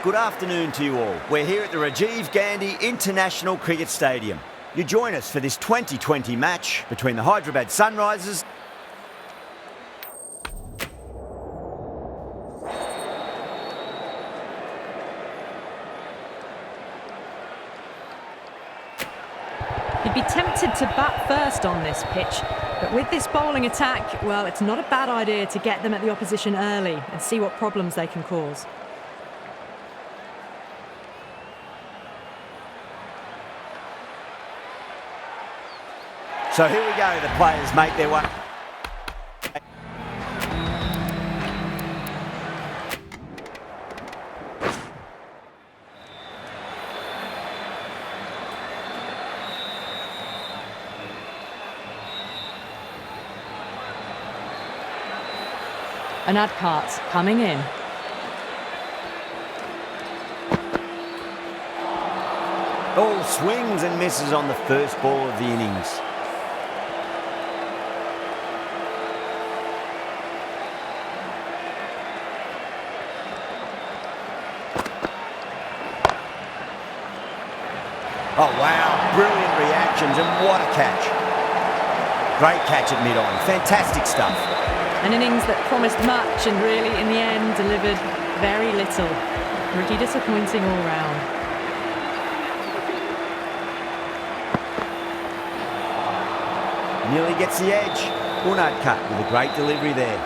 good afternoon to you all. We're here at the Rajiv Gandhi International Cricket Stadium. You join us for this 2020 match between the Hyderabad Sunrisers You'd be tempted to bat first on this pitch, but with this bowling attack, well, it's not a bad idea to get them at the opposition early and see what problems they can cause. So here we go, the players make their way. An ad cart coming in. All swings and misses on the first ball of the innings. Oh wow, brilliant reactions and what a catch. Great catch at mid-on, fantastic stuff. An innings that promised much and really, in the end, delivered very little. Pretty disappointing all round. Nearly gets the edge. Unad cut with a great delivery there.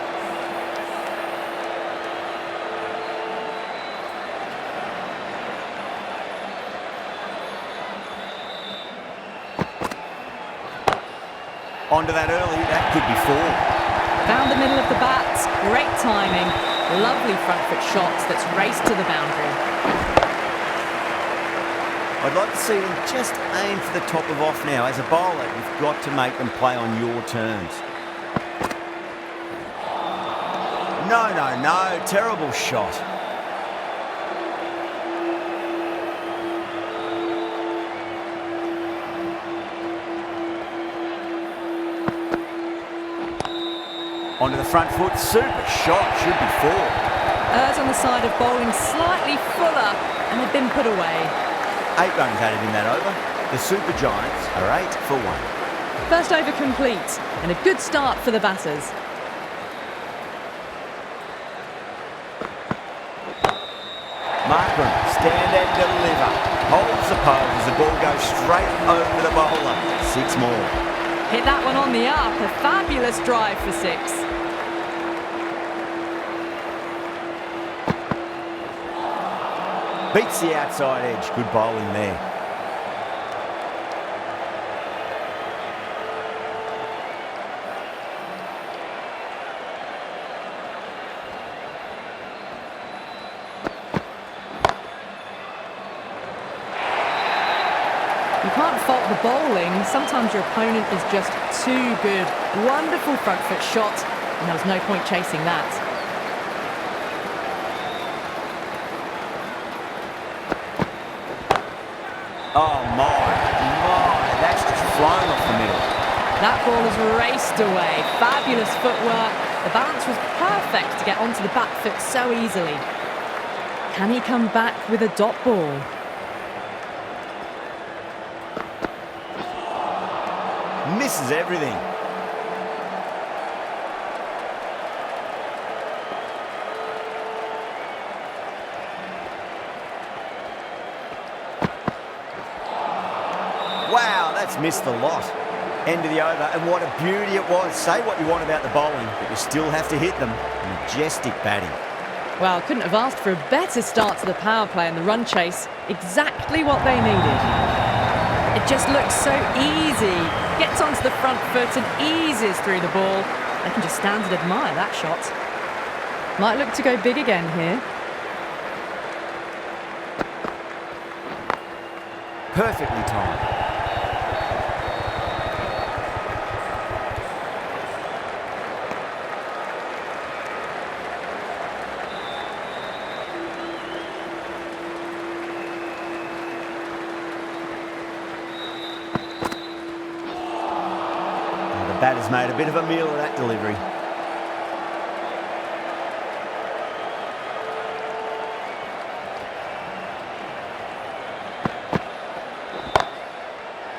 Onto that early, that could be four. Found the middle of the bat, great timing, lovely front foot shots that's raced to the boundary. I'd like to see them just aim for the top of off now. As a bowler, you've got to make them play on your terms. No, terrible shot. Onto the front foot, super shot, should be four. Errs on the side of bowling slightly fuller and had been put away. 8 runs added in that over. The Super Giants are 8 for 1. First over complete and a good start for the batters. Markram, stand and deliver. Holds the pose as the ball goes straight over the bowler. 6 more. Hit that one on the up, a fabulous drive for 6. Beats the outside edge, good bowling there. You can't fault the bowling, sometimes your opponent is just too good. Wonderful front foot shot, and there was no point chasing that. Oh my, that's just flown off the middle. That ball has raced away, fabulous footwork. The balance was perfect to get onto the back foot so easily. Can he come back with a dot ball? Misses everything. Wow, that's missed the lot. End of the over, and what a beauty it was. Say what you want about the bowling, but you still have to hit them. Majestic batting. Well, couldn't have asked for a better start to the power play and the run chase. Exactly what they needed. It just looks so easy. Gets onto the front foot and eases through the ball. They can just stand and admire that shot. Might look to go big again here. Perfectly timed. The batter's made a bit of a meal of that delivery.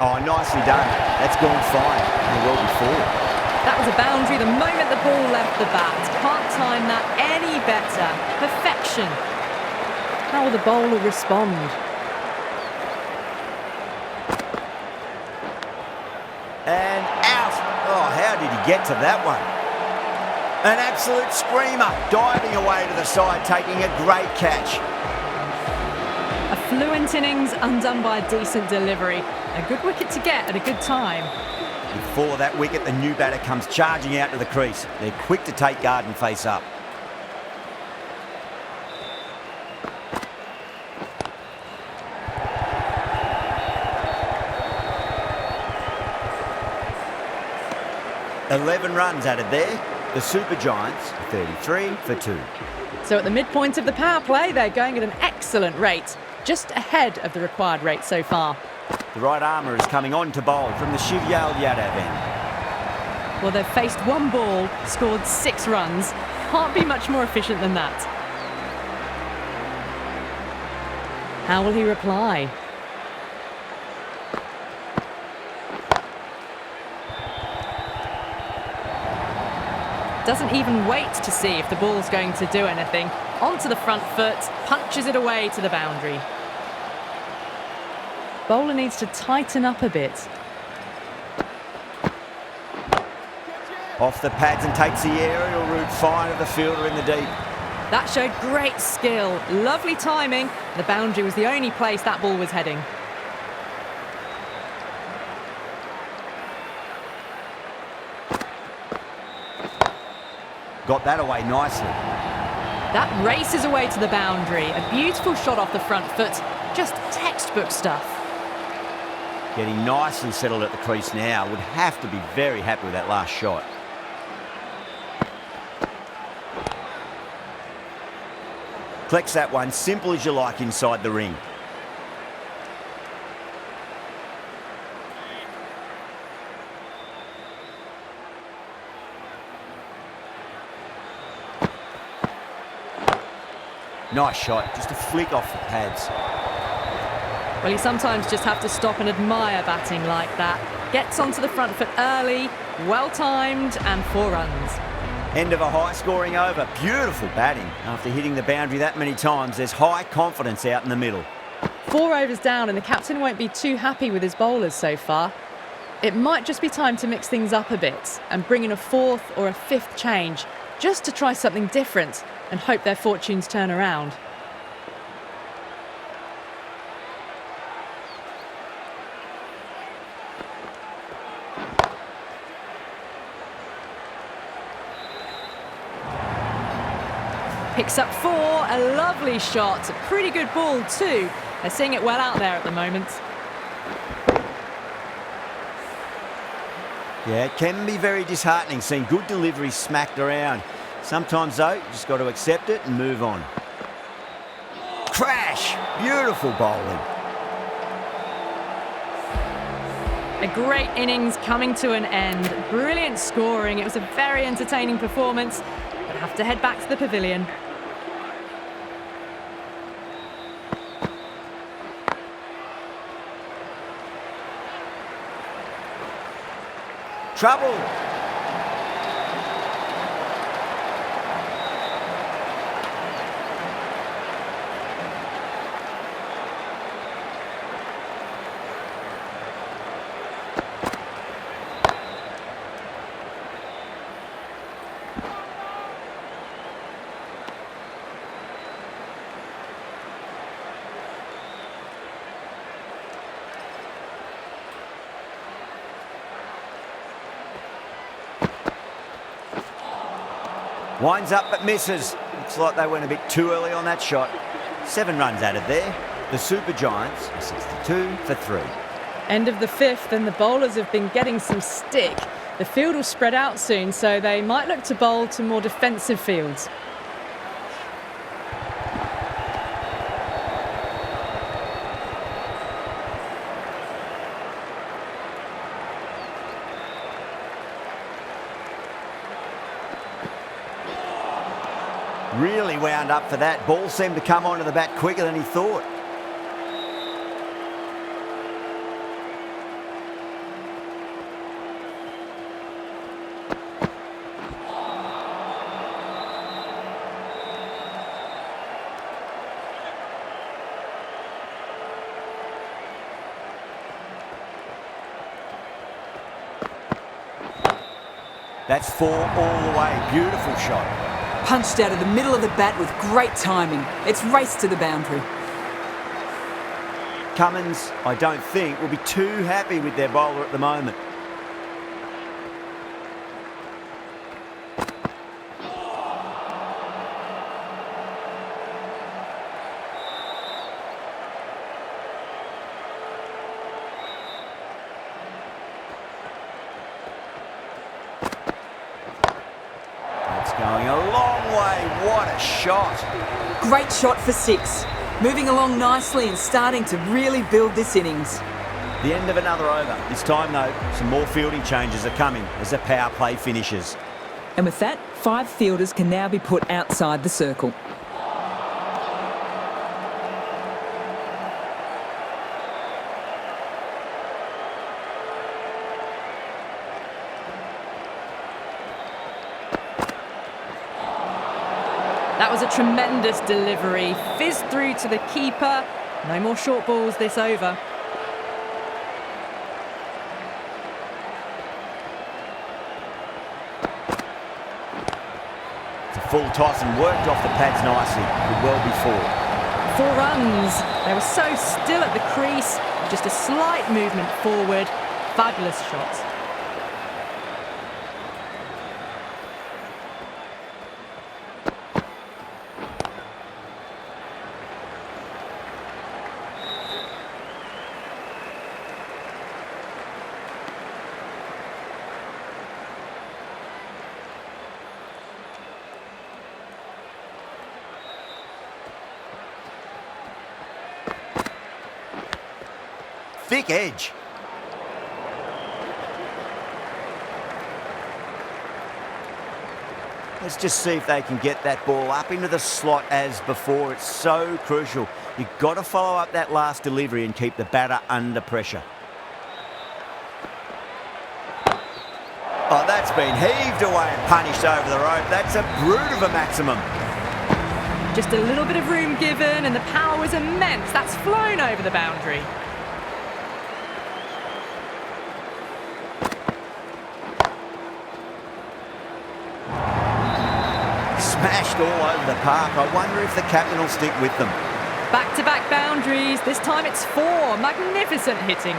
Oh, nicely done. That's gone fine. And well before. That was a boundary the moment the ball left the bat. Can't time that any better. Perfection. How will the bowler respond? And out. Oh, how did he get to that one? An absolute screamer. Diving away to the side, taking a great catch. A fluent innings undone by a decent delivery. A good wicket to get at a good time. Before that wicket, the new batter comes charging out to the crease. They're quick to take guard and face up. "11 runs added there. The Super Giants, 33 for 2. So at the midpoint of the power play, they're going at an excellent rate. Just ahead of the required rate so far. The right armour is coming on to bowl from the Shivyal Yadav end. Well, they've faced one ball, scored 6 runs. Can't be much more efficient than that. How will he reply? Doesn't even wait to see if the ball's going to do anything. Onto the front foot, punches it away to the boundary. Bowler needs to tighten up a bit. Off the pads and takes the aerial route fine of the fielder in the deep. That showed great skill, lovely timing. The boundary was the only place that ball was heading. Got that away nicely. That races away to the boundary. A beautiful shot off the front foot. Just textbook stuff. Getting nicely settled at the crease now. Would have to be very happy with that last shot. Collects that one, simple as you like, inside the ring. Nice shot, just a flick off the pads. Well, you sometimes just have to stop and admire batting like that. Gets onto the front foot early, well-timed, and 4 runs. End of a high-scoring over. Beautiful batting. After hitting the boundary that many times, there's high confidence out in the middle. 4 overs down, and the captain won't be too happy with his bowlers so far. It might just be time to mix things up a bit and bring in a 4th or a 5th change, just to try something different and hope their fortunes turn around. Picks up 4, a lovely shot, a pretty good ball too. They're seeing it well out there at the moment. Yeah, it can be very disheartening seeing good deliveries smacked around. Sometimes though, you just got to accept it and move on. Crash! Beautiful bowling. A great innings coming to an end. Brilliant scoring. It was a very entertaining performance, but I have to head back to the pavilion. Trouble! Winds up but misses. Looks like they went a bit too early on that shot. 7 runs added there. The Super Giants are 62 for 3. End of the 5th, and the bowlers have been getting some stick. The field will spread out soon, so they might look to bowl to more defensive fields. Really wound up for that. Ball seemed to come onto the bat quicker than he thought. That's 4 all the way. Beautiful shot. Punched out of the middle of the bat with great timing. It's raced to the boundary. Cummins, I don't think, will be too happy with their bowler at the moment. That's going a long way. What a shot. Great shot for 6. Moving along nicely and starting to really build this innings. The end of another over. This time, though, some more fielding changes are coming as the power play finishes. And with that, 5 fielders can now be put outside the circle. That was a tremendous delivery. Fizzed through to the keeper. No more short balls this over. It's a full toss and worked off the pads nicely. Could well be 4. 4 runs. They were so still at the crease. Just a slight movement forward. Fabulous shots. Thick edge. Let's just see if they can get that ball up into the slot as before. It's so crucial. You've got to follow up that last delivery and keep the batter under pressure. Oh, that's been heaved away and punished over the rope. That's a brute of a maximum. Just a little bit of room given and the power was immense. That's flown over the boundary. Smashed all over the park. I wonder if the captain will stick with them. Back-to-back boundaries. This time it's 4. Magnificent hitting.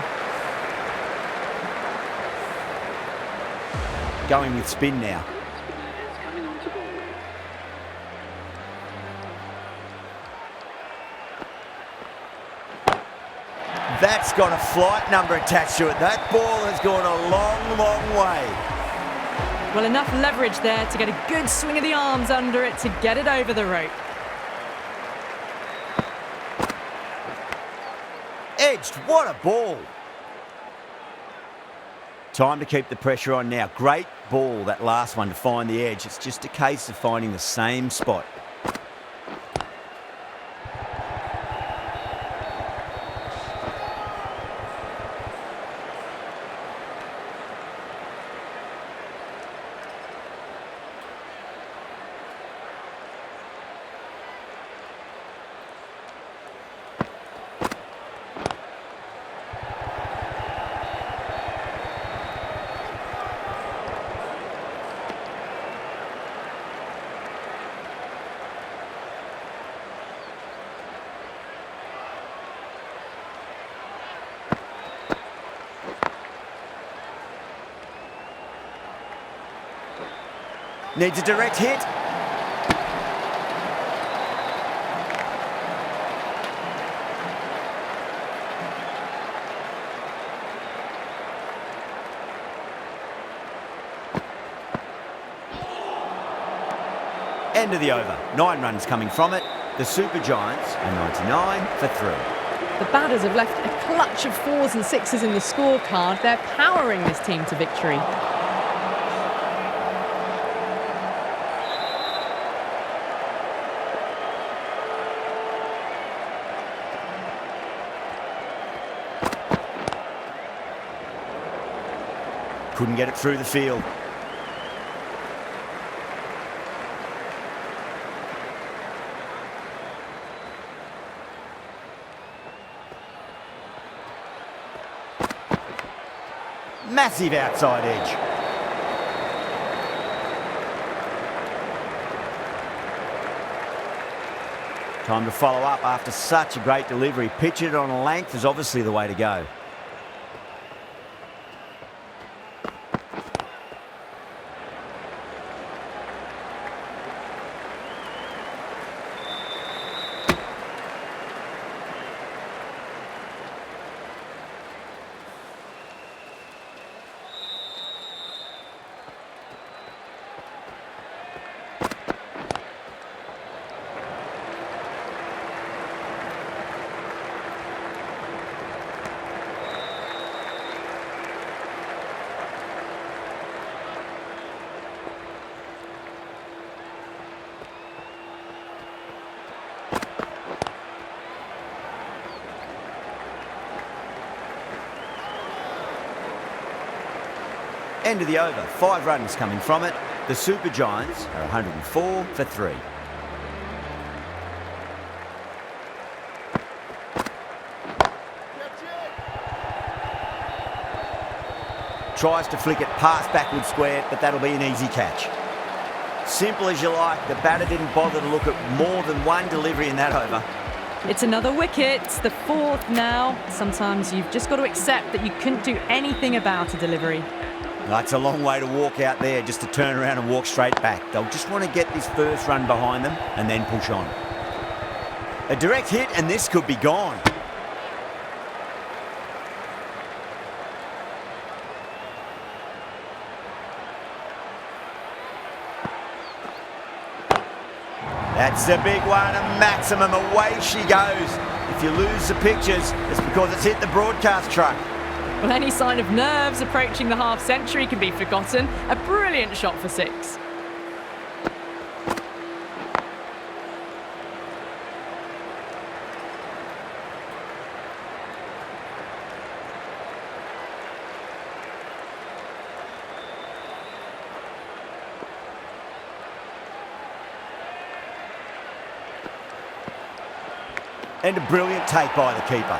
Going with spin now. That's got a flight number attached to it. That ball has gone a long, long way. Well, enough leverage there to get a good swing of the arms under it to get it over the rope. Edged, what a ball. Time to keep the pressure on now. Great ball, that last one, to find the edge. It's just a case of finding the same spot. Needs a direct hit. End of the over. 9 runs coming from it. The Super Giants are 99 for 3. The batters have left a clutch of 4s and 6s in the scorecard. They're powering this team to victory. Couldn't get it through the field. Massive outside edge. Time to follow up after such a great delivery. Pitch it on a length is obviously the way to go. End of the over, 5 runs coming from it. The Super Giants are 104 for 3. Tries to flick it past backward square, but that'll be an easy catch. Simple as you like, the batter didn't bother to look at more than one delivery in that over. It's another wicket, the 4th now. Sometimes you've just got to accept that you couldn't do anything about a delivery. That's a long way to walk out there just to turn around and walk straight back. They'll just want to get this first run behind them and then push on. A direct hit and this could be gone. That's a big one, a maximum. Away she goes. If you lose the pictures, it's because it's hit the broadcast truck. Well, any sign of nerves approaching the half-century can be forgotten. A brilliant shot for 6. And a brilliant take by the keeper.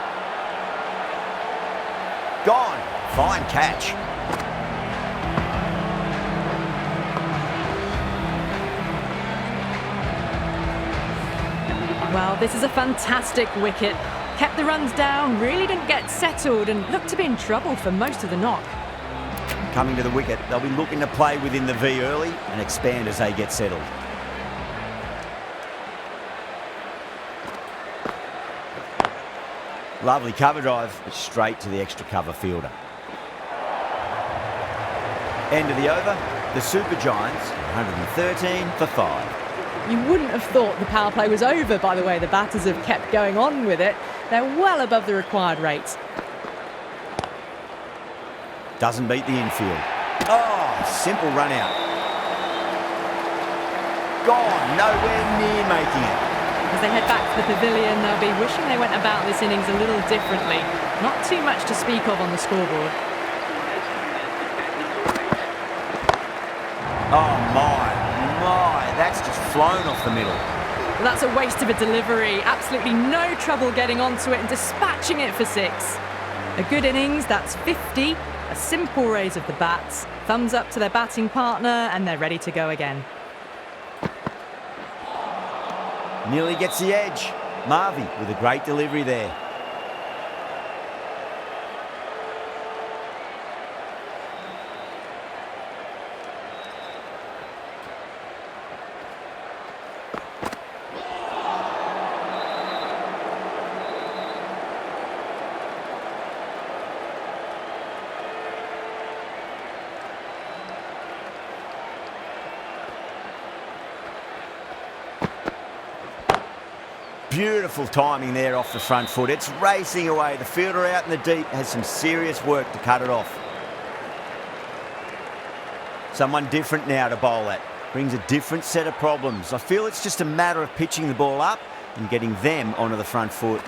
Gone. Fine catch. Well, this is a fantastic wicket. Kept the runs down, really didn't get settled and looked to be in trouble for most of the knock. Coming to the wicket, they'll be looking to play within the V early and expand as they get settled. Lovely cover drive, but straight to the extra cover fielder. End of the over, the Super Giants, 113 for 5. You wouldn't have thought the power play was over by the way the batters have kept going on with it. They're well above the required rates. Doesn't beat the infield. Oh, simple run out. Gone, nowhere near making it. As they head back to the pavilion, they'll be wishing they went about this innings a little differently. Not too much to speak of on the scoreboard. Oh my, that's just flown off the middle. Well, that's a waste of a delivery. Absolutely no trouble getting onto it and dispatching it for 6. A good innings, that's 50. A simple raise of the bats. Thumbs up to their batting partner and they're ready to go again. Nearly gets the edge. Marvy with a great delivery there. Beautiful timing there off the front foot. It's racing away. The fielder out in the deep has some serious work to cut it off. Someone different now to bowl at. Brings a different set of problems. I feel it's just a matter of pitching the ball up and getting them onto the front foot.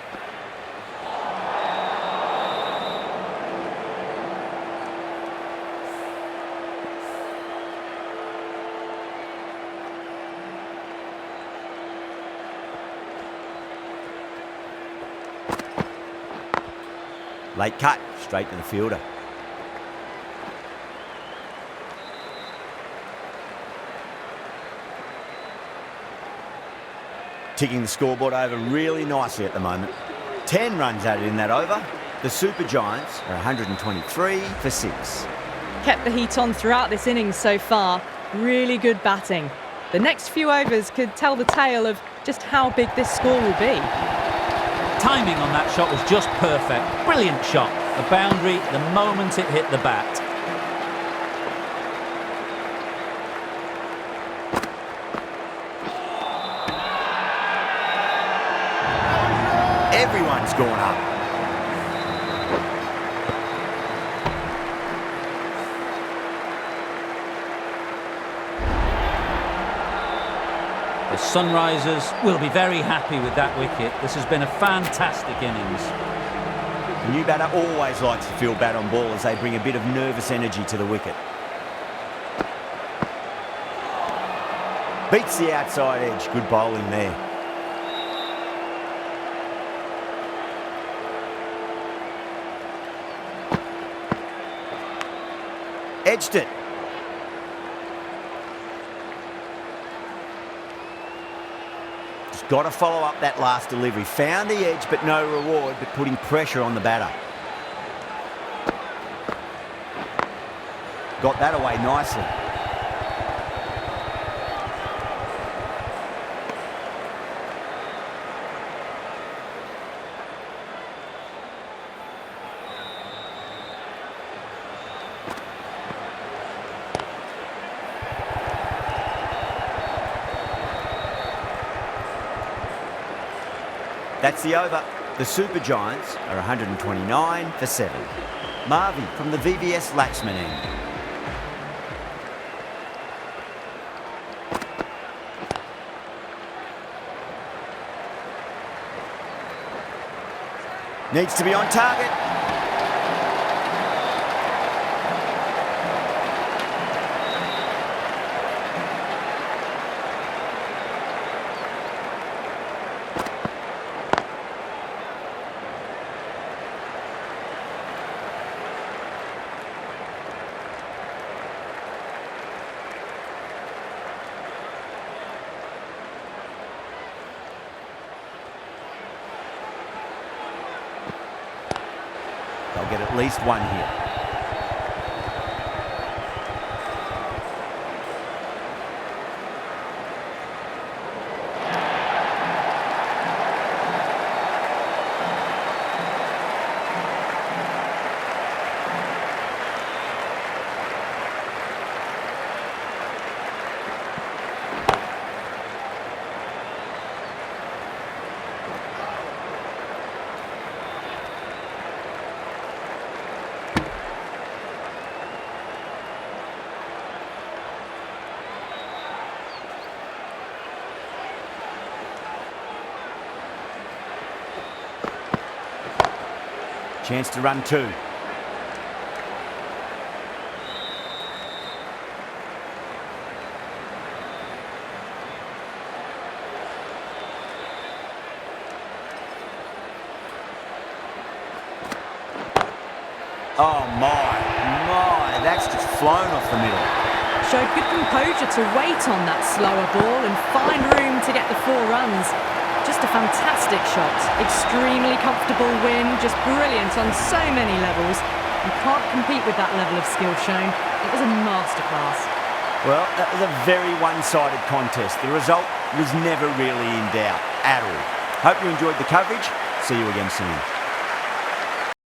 Late cut, straight to the fielder. Ticking the scoreboard over really nicely at the moment. 10 runs added in that over. The Super Giants are 123 for 6. Kept the heat on throughout this innings so far. Really good batting. The next few overs could tell the tale of just how big this score will be. Timing on that shot was just perfect. Brilliant shot. The boundary the moment it hit the bat. Everyone's gone up. The Sunrisers will be very happy with that wicket. This has been a fantastic innings. The new batter always likes to feel bat on ball as they bring a bit of nervous energy to the wicket. Beats the outside edge. Good bowling there. Edged it. Just got to follow up that last delivery. Found the edge, but no reward, but putting pressure on the batter. Got that away nicely. That's the over. The Super Giants are 129 for 7. Marvy from the VVS Laxman end. Needs to be on target. They'll get at least one here. Chance to run 2. Oh my, that's just flown off the middle. Showed good composure to wait on that slower ball and find room to get the 4 runs. Just a fantastic shot. Extremely comfortable win, just brilliant on so many levels. You can't compete with that level of skill shown. It was a masterclass. Well, that was a very one-sided contest. The result was never really in doubt at all. Hope you enjoyed the coverage. See you again soon.